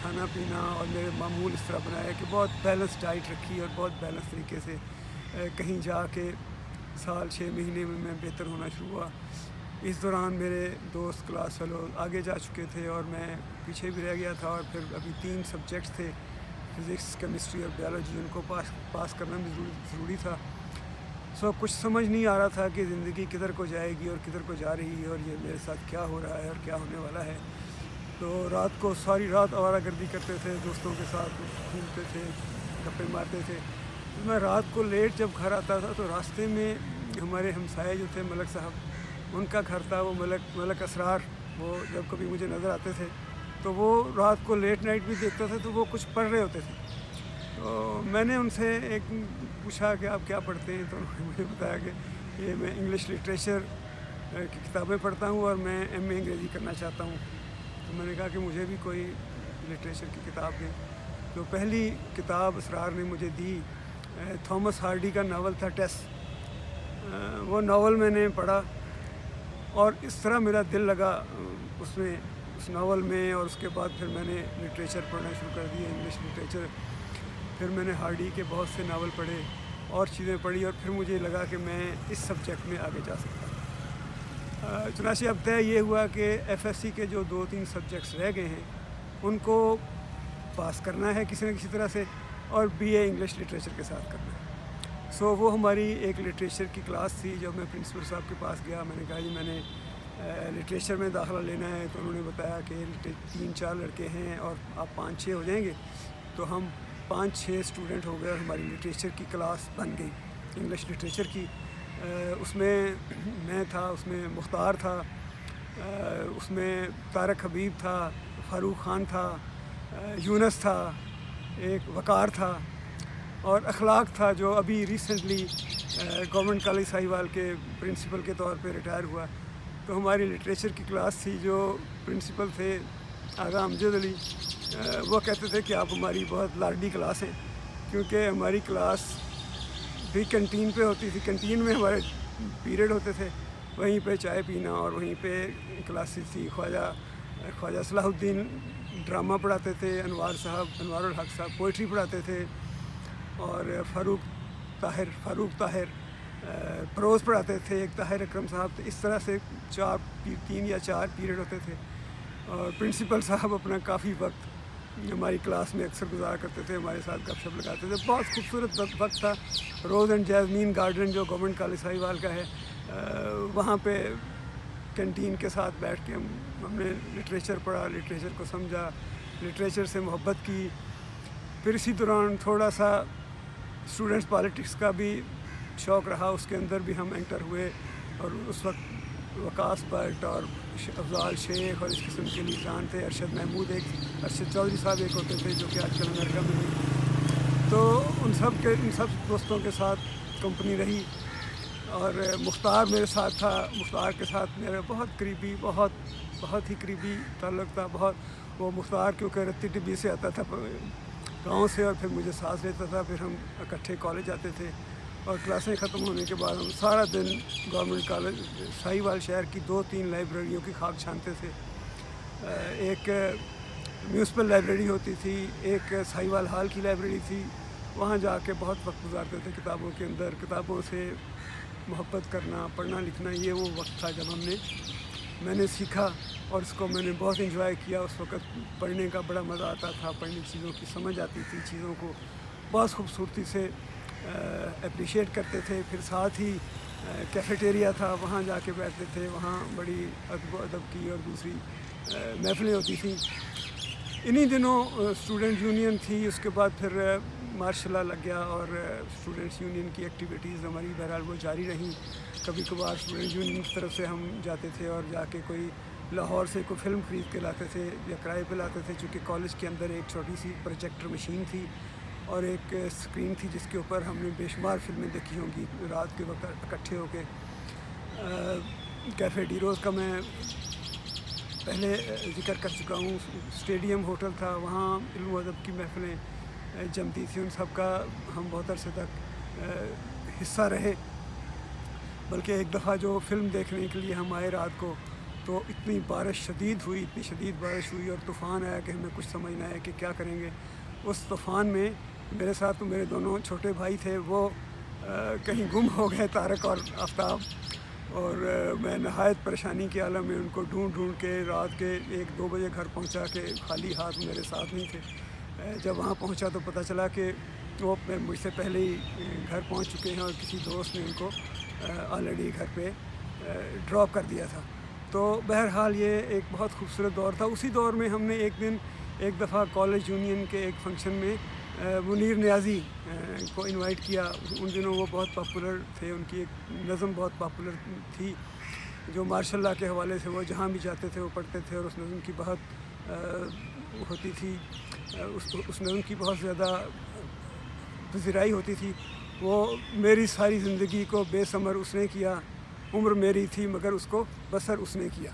کھانا پینا اور میرے معمول اس طرح بنایا کہ بہت بیلنس ڈائٹ رکھی اور بہت بیلنس طریقے سے کہیں جا کے سال 6 مہینے میں بہتر ہونا شروع ہوا. اس دوران میرے دوست کلاس فیلو آگے جا چکے تھے اور میں پیچھے بھی رہ گیا تھا, اور پھر ابھی 3 سبجیکٹس تھے, فزکس, کیمسٹری اور بیالوجی, ان کو پاس کرنا بھی ضروری تھا. کچھ سمجھ نہیں آ رہا تھا کہ زندگی کدھر کو جائے گی اور کدھر کو جا رہی ہے, اور یہ میرے ساتھ کیا ہو رہا ہے اور کیا ہونے والا ہے. تو رات کو ساری رات آوارہ گردی کرتے تھے, دوستوں کے ساتھ گھومتے تھے, گپے مارتے تھے. میں رات کو لیٹ جب گھر آتا تھا تو راستے میں ہمارے ہمسائے جو تھے ملک صاحب, ان کا گھر تھا, وہ ملک اسرار. وہ جب کبھی مجھے نظر آتے تھے تو وہ رات کو لیٹ نائٹ بھی دیکھتا تھا تو وہ کچھ پڑھ رہے ہوتے تھے. تو میں نے ان سے ایک پوچھا کہ آپ کیا پڑھتے ہیں, تو انہوں نے مجھے بتایا کہ یہ میں انگلش لٹریچر کی کتابیں پڑھتا ہوں اور میں ایم اے انگریزی کرنا چاہتا ہوں. تو میں نے کہا کہ مجھے بھی کوئی لٹریچر کی کتاب دیں. تو پہلی کتاب اسرار نے مجھے دی تھامس ہارڈی کا ناول تھا ٹیس. وہ ناول میں نے پڑھا اور اس طرح میرا دل لگا اس ناول میں, اور اس کے بعد پھر میں نے لٹریچر پڑھنا شروع کر دیا, انگلش لٹریچر. پھر میں نے ہارڈی کے بہت سے ناول پڑھے اور چیزیں پڑھی, اور پھر مجھے لگا کہ میں اس سبجیکٹ میں آگے جا سکتا ہوں. چنانچہ اب طے یہ ہوا کہ ایف ایس سی کے جو 2-3 سبجیکٹس رہ گئے ہیں ان کو پاس کرنا ہے کسی نہ کسی طرح سے, اور بی اے انگلش لٹریچر کے ساتھ کرنا ہے. وہ ہماری ایک لٹریچر کی کلاس تھی. جب میں پرنسپل صاحب کے پاس گیا, میں نے کہا جی میں نے لٹریچر میں داخلہ لینا ہے. تو انہوں نے بتایا کہ 3-4 لڑکے ہیں اور آپ 5-6 ہو جائیں گے. تو ہم 5-6 اسٹوڈنٹ ہو گئے اور ہماری لٹریچر کی کلاس بن گئی, انگلش لٹریچر کی. اس میں میں تھا, اس میں مختار تھا, اس میں طارق حبیب تھا, فاروق خان تھا, یونس تھا, ایک وقار تھا, اور اخلاق تھا جو ابھی ریسنٹلی گورنمنٹ کالج ساہیوال کے پرنسپل کے طور پہ ریٹائر ہوا. تو ہماری لٹریچر کی کلاس تھی. جو پرنسپل تھے آغا امجد علی, وہ کہتے تھے کہ آپ ہماری بہت لاڈلی کلاس ہیں, کیونکہ ہماری کلاس بھی کنٹین پہ ہوتی تھی. کنٹین میں ہمارے پیریڈ ہوتے تھے, وہیں پہ چائے پینا اور وہیں پہ کلاسز تھی. خواجہ صلاح الدین ڈرامہ پڑھاتے تھے, انوار الحق صاحب پوئٹری پڑھاتے تھے, اور فاروق طاہر پروز پڑھاتے تھے, ایک طاہر اکرم صاحب. تو اس طرح سے 3 یا 4 پیریڈ ہوتے تھے, اور پرنسپل صاحب اپنا کافی وقت ہماری کلاس میں اکثر گزارا کرتے تھے, ہمارے ساتھ گپ شپ لگاتے تھے. بہت خوبصورت وقت تھا. روز اینڈ جیزمین گارڈن جو گورنمنٹ کالج ساہیوال کا ہے, وہاں پہ کینٹین کے ساتھ بیٹھ کے ہم نے لٹریچر پڑھا, لٹریچر کو سمجھا, لٹریچر سے محبت کی. پھر اسی دوران تھوڑا سا اسٹوڈنٹس پالیٹکس کا بھی شوق رہا, اس کے اندر بھی ہم انٹر ہوئے. اور اس وقت وقاص بٹ اور افضال شیخ اور اس قسم کے لیڈران تھے. ارشد محمود, ارشد چودھری صاحب ایک ہوتے تھے جو کہ آج کل امریکہ میں ہیں. تو ان سب دوستوں کے ساتھ کمپنی رہی. اور مختار میرے ساتھ تھا. مختار کے ساتھ میرا بہت ہی قریبی تعلق تھا. وہ مختار کیونکہ رتی ٹبی سے آتا تھا گاؤں سے, اور پھر مجھے ساتھ لیتا تھا. پھر ہم اکٹھے کالج جاتے تھے, اور کلاسیں ختم ہونے کے بعد ہم سارا دن گورنمنٹ کالج ساہیوال شہر کی 2-3 لائبریریوں کی خاک چھانتے تھے. ایک میونسپل لائبریری ہوتی تھی, ایک ساہیوال ہال کی لائبریری تھی. وہاں جا کے بہت وقت گزارتے تھے کتابوں کے اندر. کتابوں سے محبت کرنا, پڑھنا لکھنا, یہ وہ وقت تھا جب میں نے سیکھا, اور اس کو میں نے بہت انجوائے کیا. اس وقت پڑھنے کا بڑا مزہ آتا تھا, پڑھنے چیزوں کی سمجھ آتی تھی, چیزوں کو بہت خوبصورتی سے اپریشیٹ کرتے تھے. پھر ساتھ ہی کیفیٹیریا تھا, وہاں جا کے بیٹھتے تھے. وہاں بڑی ادب و ادب کی اور دوسری محفلیں ہوتی تھیں. انہی دنوں اسٹوڈنٹ یونین تھی. اس کے بعد پھر مارشل لگ گیا, اور اسٹوڈنٹس یونین کی ایکٹیویٹیز ہماری بہرحال وہ جاری رہیں. کبھی کبھار اسٹوڈنٹ یونین کی طرف سے ہم جاتے تھے اور جا کے کوئی لاہور سے کوئی فلم خرید کے لاتے تھے یا کرائے پہ لاتے تھے, چونکہ کالج کے اندر ایک چھوٹی سی پروجیکٹر مشین تھی اور ایک اسکرین تھی جس کے اوپر ہم نے بے شمار فلمیں دیکھی ہوں گی رات کے وقت اکٹھے ہو کے. کیفے ڈی روز کا میں پہلے ذکر کر چکا ہوں. اسٹیڈیم ہوٹل تھا, وہاں علم و ادب کی محفلیں جمتی تھیں. ان سب کا ہم بہت عرصے تک حصہ رہے. بلکہ ایک دفعہ جو فلم دیکھنے کے لیے ہم آئے رات کو, تو اتنی بارش شدید ہوئی، اتنی شدید بارش ہوئی اور طوفان آیا کہ ہمیں کچھ سمجھ نہ آیا کہ کیا کریں گے۔ اس طوفان میں میرے ساتھ تو میرے دونوں چھوٹے بھائی تھے، وہ کہیں گم ہو گئے، طارق اور آفتاب، اور میں نہایت پریشانی کے عالم میں ان کو ڈھونڈ ڈھونڈ کے رات کے 1-2 بجے گھر پہنچا کے خالی ہاتھ میرے ساتھ نہیں تھے۔ جب وہاں پہنچا تو پتہ چلا کہ وہ مجھ سے پہلے ہی گھر پہنچ چکے ہیں اور کسی دوست نے ان کو آلریڈی گھر پہ ڈراپ کر دیا تھا۔ تو بہرحال یہ ایک بہت خوبصورت دور تھا۔ اسی دور میں ہم نے ایک دفعہ کالج یونین کے ایک فنکشن میں منیر نیازی کو انوائٹ کیا۔ ان دنوں وہ بہت پاپولر تھے، ان کی ایک نظم بہت پاپولر تھی جو ماشاء اللہ کے حوالے سے وہ جہاں بھی جاتے تھے وہ پڑھتے تھے، اور اس نظم کی بہت ہوتی تھی، اس نظم کی بہت زیادہ پذیرائی ہوتی تھی۔ وہ میری ساری زندگی کو بے ثمر اس نے کیا، عمر میری تھی مگر اس کو بسر اس نے کیا۔